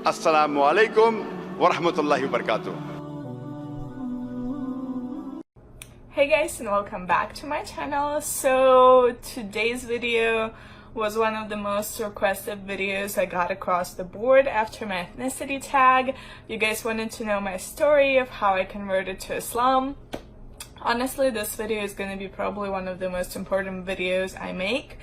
Assalamu alaikum wa rahmatullahi wa barakatuh. Hey guys, and welcome back to my channel. So today's video was one of the most requested videos I got across the board after my ethnicity tag. You guys wanted to know my story of how I converted to Islam. Honestly, this video is going to be probably one of the most important videos I make.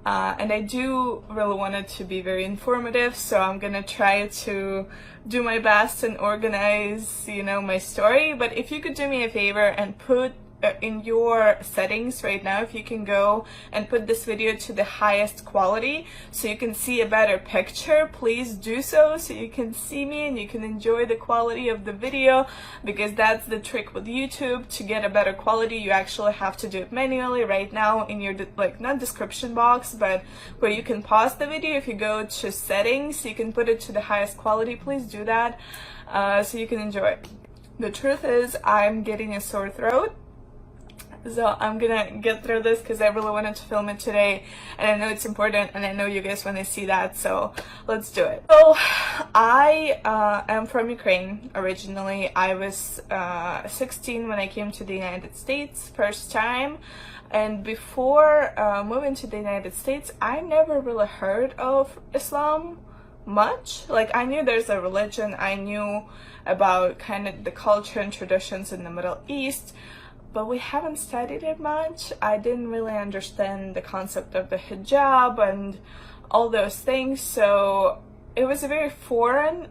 And I do really want it to be very informative, so I'm gonna try to do my best and organize, my story. But if you could do me a favor and put in your settings right now, if you can go and put this video to the highest quality so you can see a better picture, please do so you can see me and you can enjoy the quality of the video, because that's the trick with YouTube. To get a better quality, you actually have to do it manually. Right now in your not description box, but where you can pause the video, if you go to settings, you can put it to the highest quality. Please do that so you can enjoy it. The truth is, I'm getting a sore throat, so I'm gonna get through this because I really wanted to film it today, and I know it's important, and I know you guys want to see that, so let's do it. So I am from Ukraine originally. I was 16 when I came to the United States first time, and before moving to the United States, I never really heard of Islam much. Like, I knew there's a religion, I knew about kind of the culture and traditions in the Middle East, but we haven't studied it much. I didn't really understand the concept of the hijab and all those things, so it was a very foreign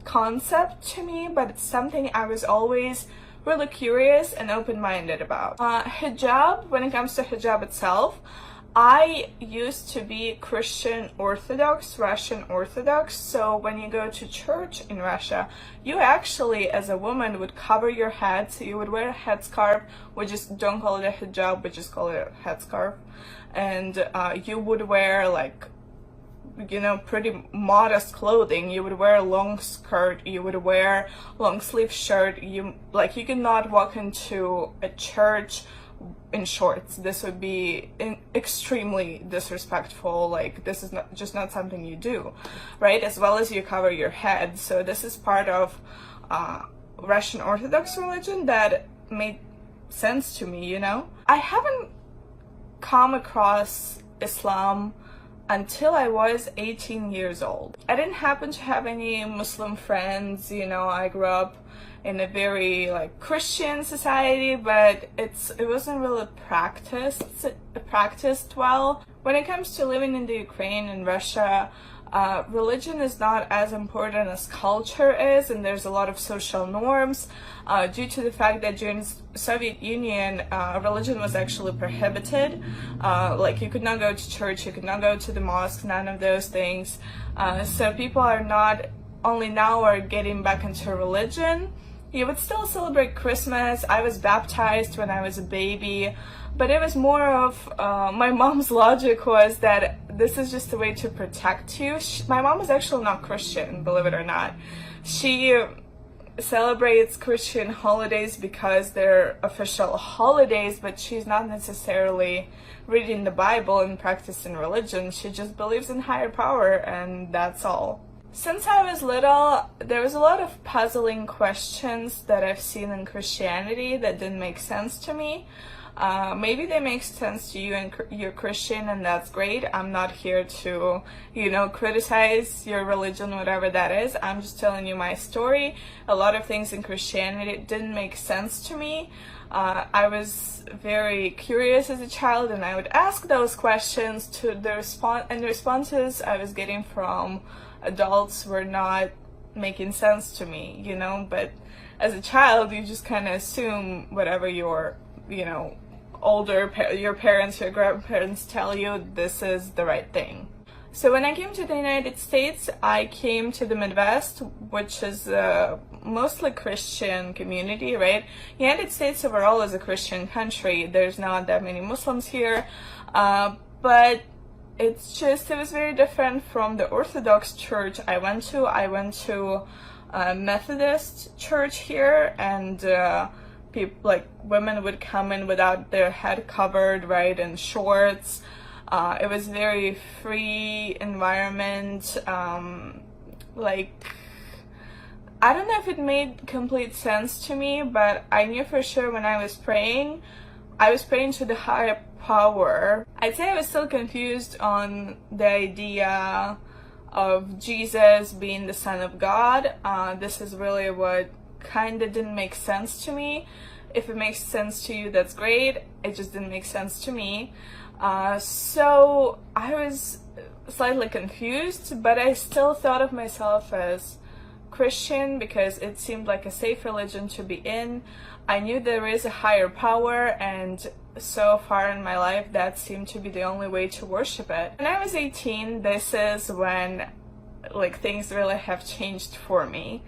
concept to me, but it's something I was always really curious and open-minded about. Hijab, when it comes to hijab itself, I used to be Christian Orthodox, Russian Orthodox, so when you go to church in Russia, you actually, as a woman, would cover your head, so you would wear a headscarf. We just don't call it a hijab, we just call it a headscarf. And you would wear, like, pretty modest clothing. You would wear a long skirt, you would wear long sleeve shirt. You cannot walk into a church in shorts. This would be extremely disrespectful. Like, this is not something you do, right? As well as you cover your head. So this is part of Russian Orthodox religion that made sense to me, I haven't come across Islam until I was 18 years old. I didn't happen to have any Muslim friends, I grew up in a very Christian society, but it wasn't really practiced well. When it comes to living in the Ukraine and Russia, religion is not as important as culture is, and there's a lot of social norms due to the fact that during Soviet Union, religion was actually prohibited. You could not go to church, you could not go to the mosque, none of those things. So people are not only now are getting back into religion. You would still celebrate Christmas. I was baptized when I was a baby, but it was more of my mom's logic was that this is just a way to protect you. My mom is actually not Christian, believe it or not. She celebrates Christian holidays because they're official holidays, but she's not necessarily reading the Bible and practicing religion. She just believes in higher power, and that's all. Since I was little, there was a lot of puzzling questions that I've seen in Christianity that didn't make sense to me. Maybe they make sense to you and you're Christian, and that's great. I'm not here to, criticize your religion, whatever that is. I'm just telling you my story. A lot of things in Christianity didn't make sense to me. I was very curious as a child, and I would ask those questions to the responses I was getting from adults were not making sense to me, but as a child, you just kind of assume whatever your, your parents, your grandparents tell you, this is the right thing. So when I came to the United States, I came to the Midwest, which is a mostly Christian community, right? United States overall is a Christian country. There's not that many Muslims here, but it was very different from the Orthodox church I went to. I went to a Methodist church here, and people, women would come in without their head covered, right, in shorts. It was very free environment. I don't know if it made complete sense to me, but I knew for sure when I was praying to the higher power. I'd say I was still confused on the idea of Jesus being the Son of God. This is really what kind of didn't make sense to me. If it makes sense to you, that's great. It just didn't make sense to me. So I was slightly confused, but I still thought of myself as Christian because it seemed like a safe religion to be in. I knew there is a higher power, and so far in my life that seemed to be the only way to worship it. When I was 18, this is when things really have changed for me.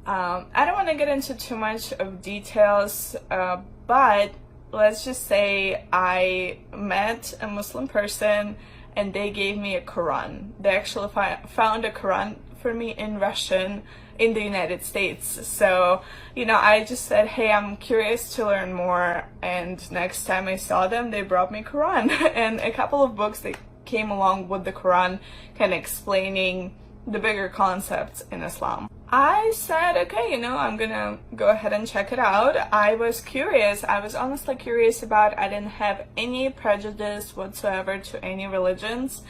I don't want to get into too much of details, but let's just say I met a Muslim person and they gave me a Quran. They actually found a Quran for me in Russian in the United States. So, I just said, hey, I'm curious to learn more, and next time I saw them, they brought me Quran and a couple of books that came along with the Quran, kind of explaining the bigger concepts in Islam. I said, okay, I'm gonna go ahead and check it out. I was curious. I was honestly curious about it. I didn't have any prejudice whatsoever to any religions.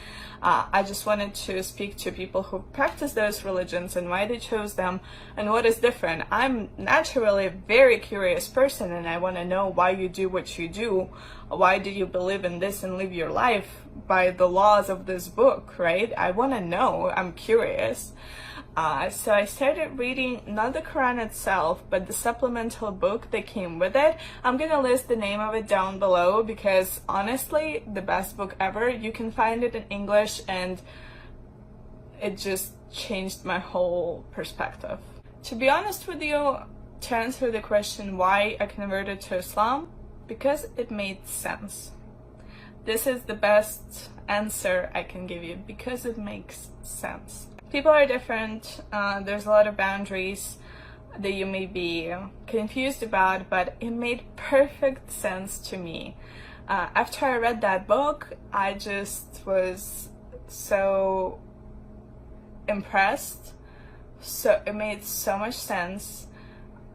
I just wanted to speak to people who practice those religions and why they chose them and what is different. I'm naturally a very curious person, and I want to know why you do what you do. Why do you believe in this and live your life by the laws of this book, right? I want to know. I'm curious. So I started reading not the Quran itself, but the supplemental book that came with it. I'm gonna list the name of it down below because honestly, the best book ever. You can find it in English, and it just changed my whole perspective. To be honest with you, to answer the question why I converted to Islam, because it made sense. This is the best answer I can give you, because it makes sense. People are different, there's a lot of boundaries that you may be confused about, but it made perfect sense to me. After I read that book, I just was so impressed. So it made so much sense.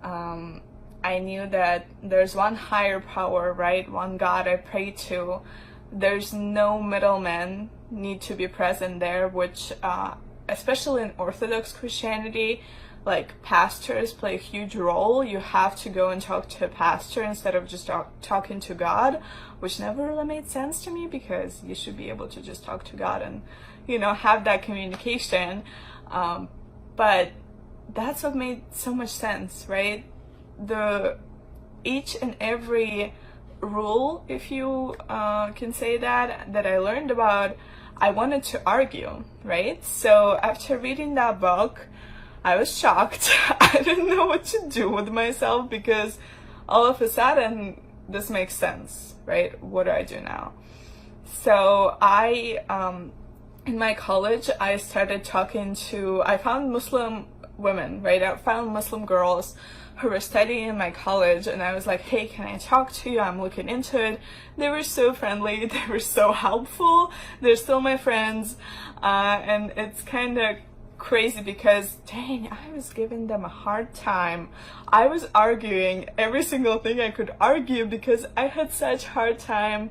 I knew that there's one higher power, right? One God I pray to. There's no middlemen need to be present there, which especially in Orthodox Christianity, pastors play a huge role. You have to go and talk to a pastor instead of just talking to God, which never really made sense to me because you should be able to just talk to God and, have that communication. But that's what made so much sense, right? Each and every rule, if you can say that I learned about, I wanted to argue, right? So after reading that book, I was shocked. I didn't know what to do with myself because all of a sudden, this makes sense, right? What do I do now? So in my college, I started I found Muslim women, right? I found Muslim girls who were studying in my college, and I was like, hey, can I talk to you? I'm looking into it. They were so friendly. They were so helpful. They're still my friends. And it's kind of crazy because, dang, I was giving them a hard time. I was arguing every single thing I could argue because I had such hard time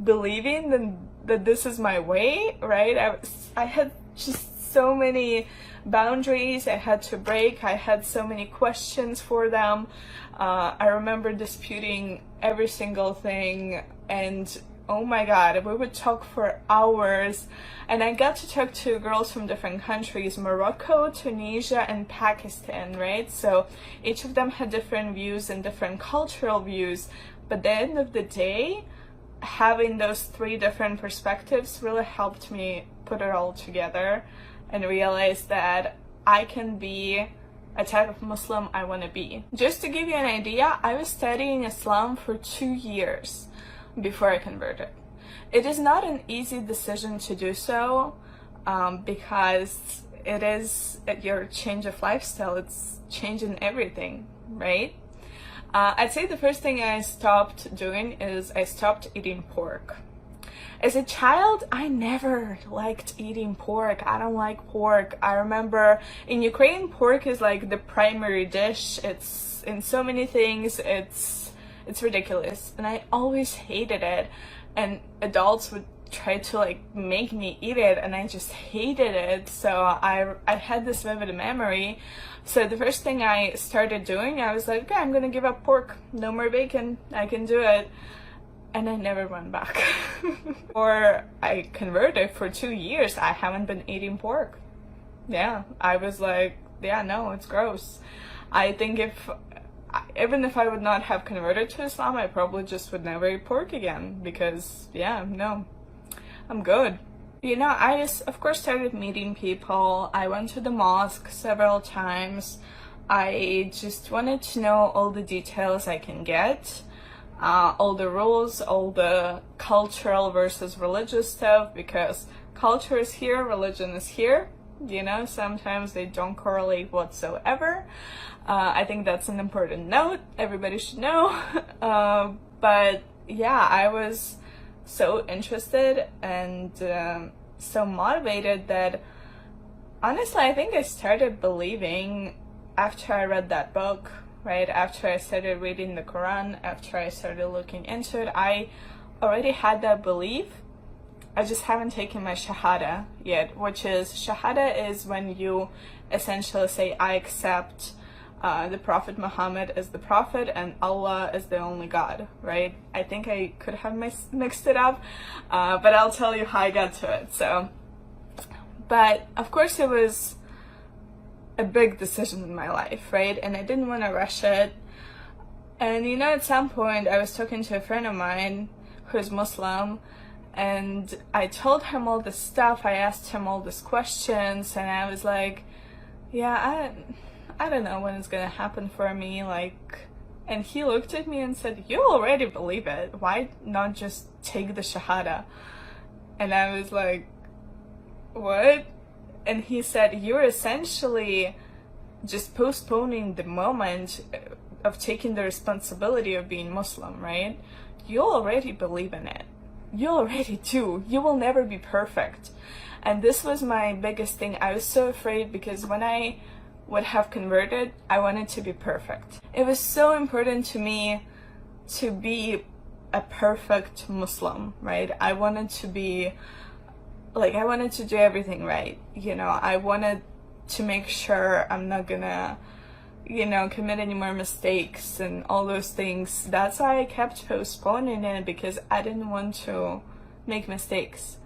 believing that this is my way, right? I had just so many boundaries I had to break. I had so many questions for them. I remember disputing every single thing, and oh my god, we would talk for hours. And I got to talk to girls from different countries, Morocco, Tunisia, and Pakistan, right? So each of them had different views and different cultural views, but at the end of the day, having those three different perspectives really helped me put it all together and realize that I can be a type of Muslim I want to be. Just to give you an idea, I was studying Islam for 2 years before I converted. It is not an easy decision to do so because it is your change of lifestyle. It's changing everything, right? I'd say the first thing I stopped doing is I stopped eating pork. As a child, I never liked eating pork. I don't like pork. I remember in Ukraine, pork is like the primary dish. It's in so many things. It's ridiculous, and I always hated it. And adults would try to like make me eat it, and I just hated it. So I had this vivid memory. So the first thing I started doing, I was like, okay, I'm gonna give up pork. No more bacon. I can do it. And I never went back. Or I converted for 2 years. I haven't been eating pork. Yeah, I was like, yeah, no, it's gross. I think even if I would not have converted to Islam, I probably just would never eat pork again, because yeah, no, I'm good. You know, I just, of course, started meeting people. I went to the mosque several times. I just wanted to know all the details I can get, all the rules, all the cultural versus religious stuff, because culture is here, religion is here. You know, sometimes they don't correlate whatsoever. I think that's an important note. Everybody should know. But yeah, I was so interested and so motivated that honestly, I think I started believing after I read that book, right? After I started reading the Quran, after I started looking into it, I already had that belief. I just haven't taken my Shahada yet, which is, Shahada is when you essentially say, I accept the Prophet Muhammad as the Prophet and Allah is the only God, right? I think I could have mixed it up, but I'll tell you how I got to it. So, but of course it was a big decision in my life, right? And I didn't want to rush it. And you know, at some point I was talking to a friend of mine who's Muslim, and I told him all this stuff. I asked him all these questions, and I was like, yeah, I don't know when it's gonna happen for me, like, and he looked at me and said, you already believe it, why not just take the Shahada? And I was like, what? And he said, you're essentially just postponing the moment of taking the responsibility of being Muslim, right? You already believe in it. You already do. You will never be perfect. And this was my biggest thing. I was so afraid, because when I would have converted, I wanted to be perfect. It was so important to me to be a perfect Muslim, right? I wanted to be, like, I wanted to do everything right, you know? I wanted to make sure I'm not gonna, you know, commit any more mistakes and all those things. That's why I kept postponing it, because I didn't want to make mistakes.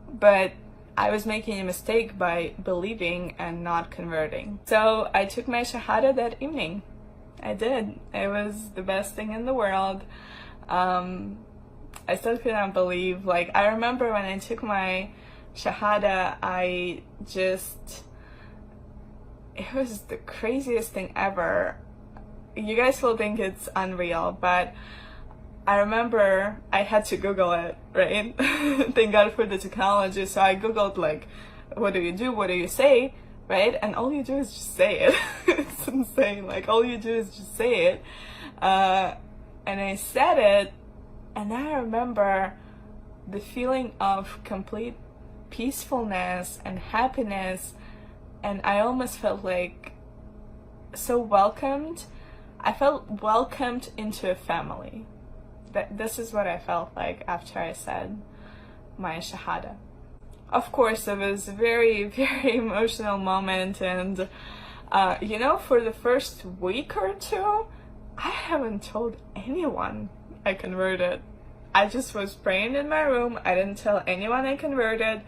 But I was making a mistake by believing and not converting. So I took my Shahada that evening. I did. It was the best thing in the world. I still couldn't believe, like, I remember when I took my Shahada, it was the craziest thing ever. You guys will think it's unreal, but I remember I had to Google it, right? Thank God for the technology. So I Googled, like, what do you do? What do you say? Right? And all you do is just say it. It's insane. Like, all you do is just say it. And I said it, and I remember the feeling of complete peacefulness and happiness. And I almost felt like so welcomed. I felt welcomed into a family. This is what I felt like after I said my Shahada. Of course, it was a very, very emotional moment, and you know, for the first week or two, I haven't told anyone I converted. I just was praying in my room. I didn't tell anyone I converted.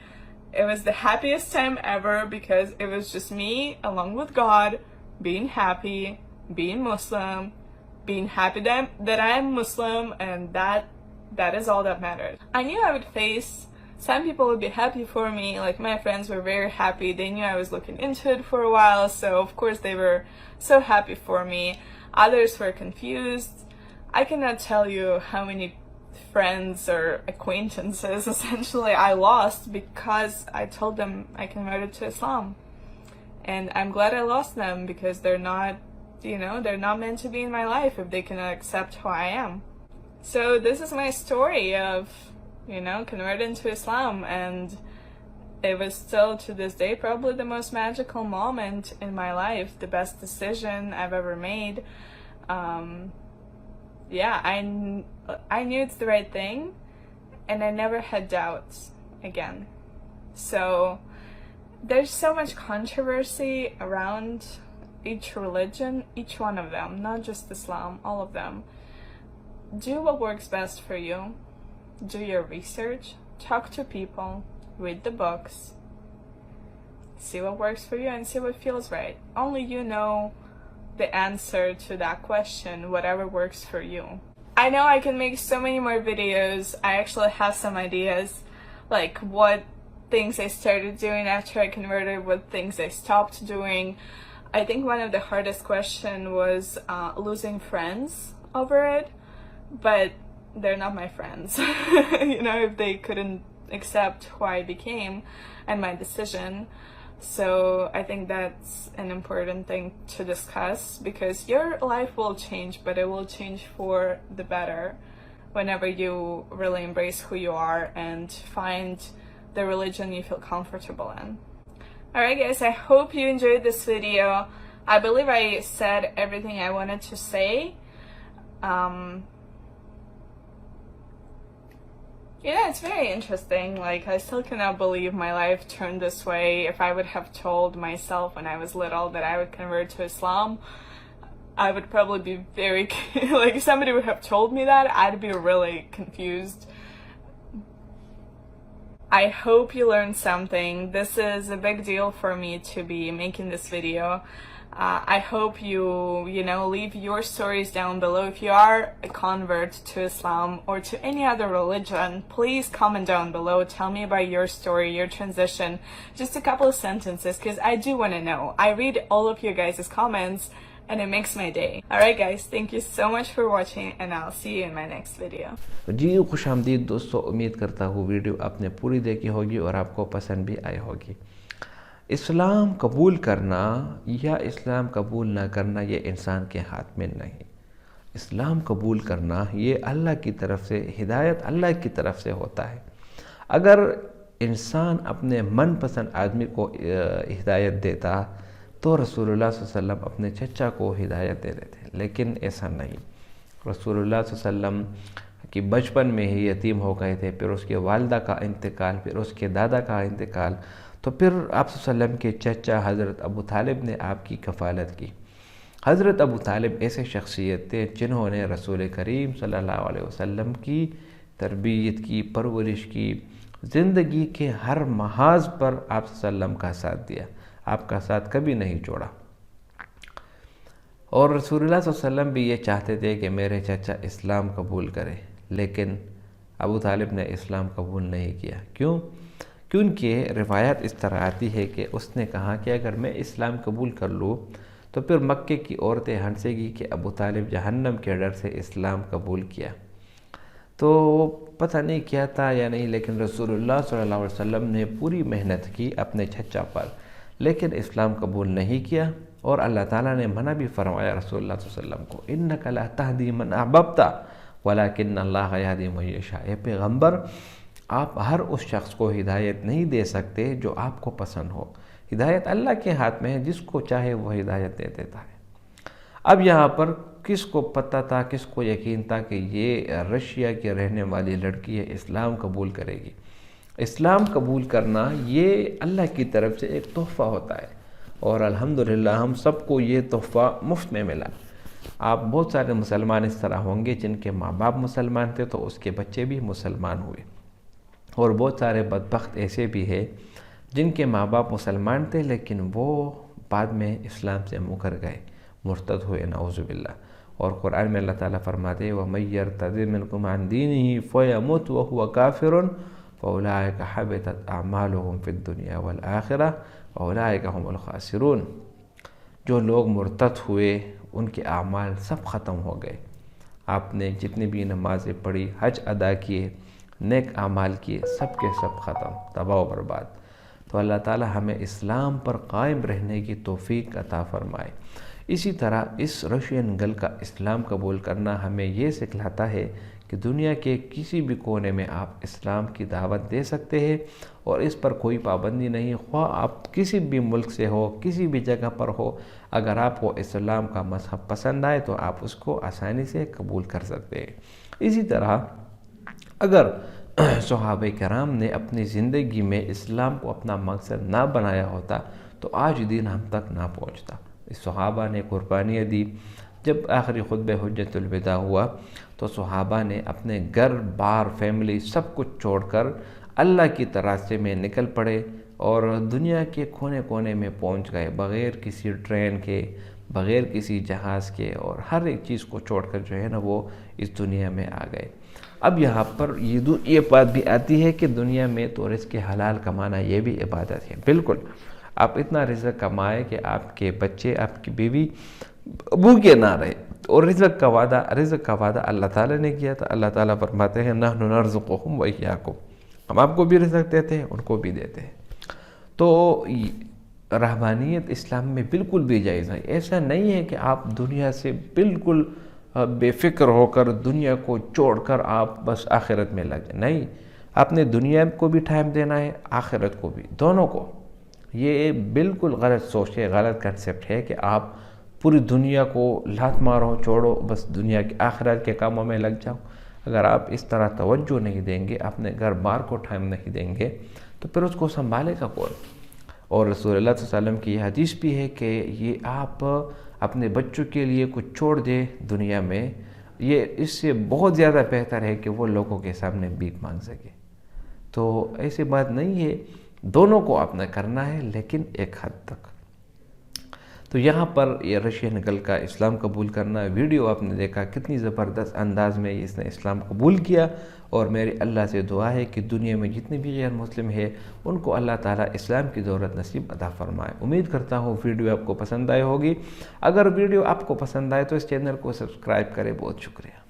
It was the happiest time ever, because it was just me along with God, being happy, being Muslim, being happy that I am Muslim, and that is all that mattered. I knew I would face, some people would be happy for me, like my friends were very happy. They knew I was looking into it for a while, so of course they were so happy for me. Others were confused. I cannot tell you how many friends or acquaintances essentially I lost because I told them I converted to Islam. And I'm glad I lost them, because they're not, you know, they're not meant to be in my life if they cannot accept who I am. So this is my story of converted into Islam, and it was still to this day probably the most magical moment in my life, the best decision I've ever made. Yeah, I knew it's the right thing, and I never had doubts again. So there's so much controversy around each religion, each one of them, not just Islam, all of them. Do what works best for you. Do your research, talk to people, read the books, see what works for you and see what feels right. Only you know the answer to that question, whatever works for you. I know I can make so many more videos. I actually have some ideas, like what things I started doing after I converted, what things I stopped doing. I think one of the hardest questions was losing friends over it, but they're not my friends. If they couldn't accept who I became and my decision. So I think that's an important thing to discuss, because your life will change, but it will change for the better whenever you really embrace who you are and find the religion you feel comfortable in. Alright guys, I hope you enjoyed this video. I believe I said everything I wanted to say. It's very interesting. Like, I still cannot believe my life turned this way. If I would have told myself when I was little that I would convert to Islam, I would probably be very, like, if somebody would have told me that, I'd be really confused. I hope you learned something. This is a big deal for me to be making this video. I hope you leave your stories down below. If you are a convert to Islam or to any other religion, please comment down below. Tell me about your story, your transition. Just a couple of sentences, because I do want to know. I read all of your guys' comments, and it makes my day. Alright guys, thank you so much for watching, and I'll see you in my next video. जी खुश आमदीद दोस्तों, उम्मीद करता हूँ video आपने पूरी देखी होगी और आपको पसंद भी आई होगी। इस्लाम कबूल करना या इस्लाम कबूल ना करना ये इंसान के हाथ में नहीं। इस्लाम कबूल करना ये अल्लाह की तरफ से, हिदायत अल्लाह की तरफ से होता है। अगर इंसान अपने मनपसंद आदमी को हिदायत देता तो रसूलुल्लाह सल्लल्लाहु अलैहि वसल्लम अपने चचा को हिदायत दे देते, लेकिन ऐसा नहीं। रसूलुल्लाह सल्लल्लाहु अलैहि वसल्लम कि बचपन में ही यतीम हो गए थे, फिर उसके वालिदा का इंतकाल, फिर उसके दादा का इंतकाल, तो फिर आप सल्लम के चचा हज़रत अबू तालिब ने आपकी कफ़ालत की। हज़रत अबू तालिब ऐसे शख्सियत थे जिन्होंने रसूल करीम सल्लल्लाहु अलैहि वसल्लम की तरबियत की, परवरिश की, ज़िंदगी के हर महाज पर आप सल्लम का साथ दिया, आपका साथ कभी नहीं छोड़ा। और रसूलुल्लाह सल्लल्लाहु अलैहि वसल्लम भी ये चाहते थे कि मेरे चचा इस्लाम कबूल करें, लेकिन अबू तालिब ने इस्लाम कबूल नहीं किया। क्यों? क्योंकि रिवायत इस तरह आती है कि उसने कहा कि अगर मैं इस्लाम कबूल कर लूँ तो फिर मक्के की औरतें हंसेगी कि अबू तालिब जहन्नम के डर से इस्लाम कबूल किया। तो पता नहीं क्या था या नहीं, लेकिन रसूलुल्लाह सल्लल्लाहु अलैहि वसल्लम ने पूरी मेहनत की अपने चचा पर, लेकिन इस्लाम कबूल नहीं किया। और अल्लाह ताला ने मना भी फरमाया रसूलुल्लाह सल्लल्लाहु अलैहि वसल्लम को, इन्नका ला तहदी मन अहबब्ता वलाकिन्न अल्लाह यहदी मन यशा। ए पैगम्बर, आप हर उस शख्स को हिदायत नहीं दे सकते जो आपको पसंद हो। हिदायत अल्लाह के हाथ में है, जिसको चाहे वो हिदायत दे देता है। अब यहाँ पर किसको पता था, किसको यकीन था कि ये रशिया की रहने वाली लड़की है, इस्लाम कबूल करेगी। इस्लाम कबूल करना ये अल्लाह की तरफ से एक तोहफ़ा होता है, और अल्हम्दुलिल्लाह हम सबको ये तोहफ़ा मुफ्त में मिला। आप बहुत सारे मुसलमान इस तरह होंगे जिनके माँ बाप मुसलमान थे तो उसके बच्चे भी मुसलमान हुए, और बहुत सारे बदबख्त ऐसे भी हैं जिनके माँ बाप मुसलमान थे लेकिन वो बाद में इस्लाम से मुकर गए, मुर्तद हुए, नऊज़ुबिल्लाह। और कुरान में अल्लाह ताला फरमाते व मन यर्तद मिनकुम अन दीनिही फयमुत व हुवा काफिरुन फउलाइका हबितत अअमालुहुम फिद दुनिया वल आखिरह फउलाइका हुमुल खासिरून। जो लोग मुर्तद हुए उनके आमाल सब ख़त्म हो गए। आपने जितनी भी नमाज़ें पढ़ी, हज अदा किए, नेक आमाल किए, सब के सब ख़त्म, तबाह व बर्बाद। तो अल्लाह ताला हमें इस्लाम पर कायम रहने की तौफीक अता फ़रमाए। इसी तरह इस रशियन गर्ल का इस्लाम कबूल करना हमें ये सिखलाता है کہ دنیا کے کسی بھی کونے میں آپ اسلام کی دعوت دے سکتے ہیں اور اس پر کوئی پابندی نہیں، خواہ آپ کسی بھی ملک سے ہو، کسی بھی جگہ پر ہو، اگر آپ کو اسلام کا مذہب پسند آئے تو آپ اس کو آسانی سے قبول کر سکتے ہیں۔ اسی طرح اگر صحابہ کرام نے اپنی زندگی میں اسلام کو اپنا مقصد نہ بنایا ہوتا تو آج دین ہم تک نہ پہنچتا۔ صحابہ نے قربانیاں دی۔ جب آخری خطبہ حجۃ الوداع ہوا تو صحابہ نے اپنے گھر بار فیملی سب کچھ چھوڑ کر اللہ کی راستے میں نکل پڑے اور دنیا کے کونے کونے میں پہنچ گئے، بغیر کسی ٹرین کے، بغیر کسی جہاز کے، اور ہر ایک چیز کو چھوڑ کر جو ہے نا وہ اس دنیا میں آ گئے۔ اب یہاں پر یہ بات بھی آتی ہے کہ دنیا میں تو رزق حلال کمانا یہ بھی عبادت ہے۔ بالکل، آپ اتنا رزق کمائے کہ آپ کے بچے، آپ کی بیوی بھوکے نہ رہے، اور رزق کا وعدہ اللہ تعالیٰ نے کیا تھا۔ اللہ تعالیٰ فرماتے ہیں نحن نرزقهم وإياكم، ہم آپ کو بھی رزق دیتے ہیں، ان کو بھی دیتے ہیں۔ تو رہبانیت اسلام میں بالکل بھی جائز ہے۔ ایسا نہیں ہے کہ آپ دنیا سے بالکل بے فکر ہو کر، دنیا کو چھوڑ کر آپ بس آخرت میں لگ جائیں۔ نہیں، آپ نے دنیا کو بھی ٹائم دینا ہے، آخرت کو بھی، دونوں کو۔ یہ بالکل غلط سوچ ہے، غلط کنسیپٹ ہے کہ آپ پوری دنیا کو لات مارو، چھوڑو، بس دنیا کے آخرت کے کاموں میں لگ جاؤ۔ اگر آپ اس طرح توجہ نہیں دیں گے، اپنے گھر بار کو ٹائم نہیں دیں گے تو پھر اس کو سنبھالے گا کون؟ اور رسول اللہ صلی اللہ علیہ وسلم کی یہ حدیث بھی ہے کہ یہ آپ اپنے بچوں کے لیے کچھ چھوڑ دے دنیا میں، یہ اس سے بہت زیادہ بہتر ہے کہ وہ لوگوں کے سامنے بھیک مانگ سکے۔ تو ایسی بات نہیں ہے، دونوں کو آپ نے کرنا ہے، لیکن ایک حد تک۔ تو یہاں پر یہ رشین گرل کا اسلام قبول کرنا ویڈیو آپ نے دیکھا، کتنی زبردست انداز میں اس نے اسلام قبول کیا، اور میری اللہ سے دعا ہے کہ دنیا میں جتنے بھی غیر مسلم ہیں ان کو اللہ تعالیٰ اسلام کی دولت نصیب عطا فرمائے۔ امید کرتا ہوں ویڈیو آپ کو پسند آئی ہوگی۔ اگر ویڈیو آپ کو پسند آئے تو اس چینل کو سبسکرائب کریں۔ بہت شکریہ۔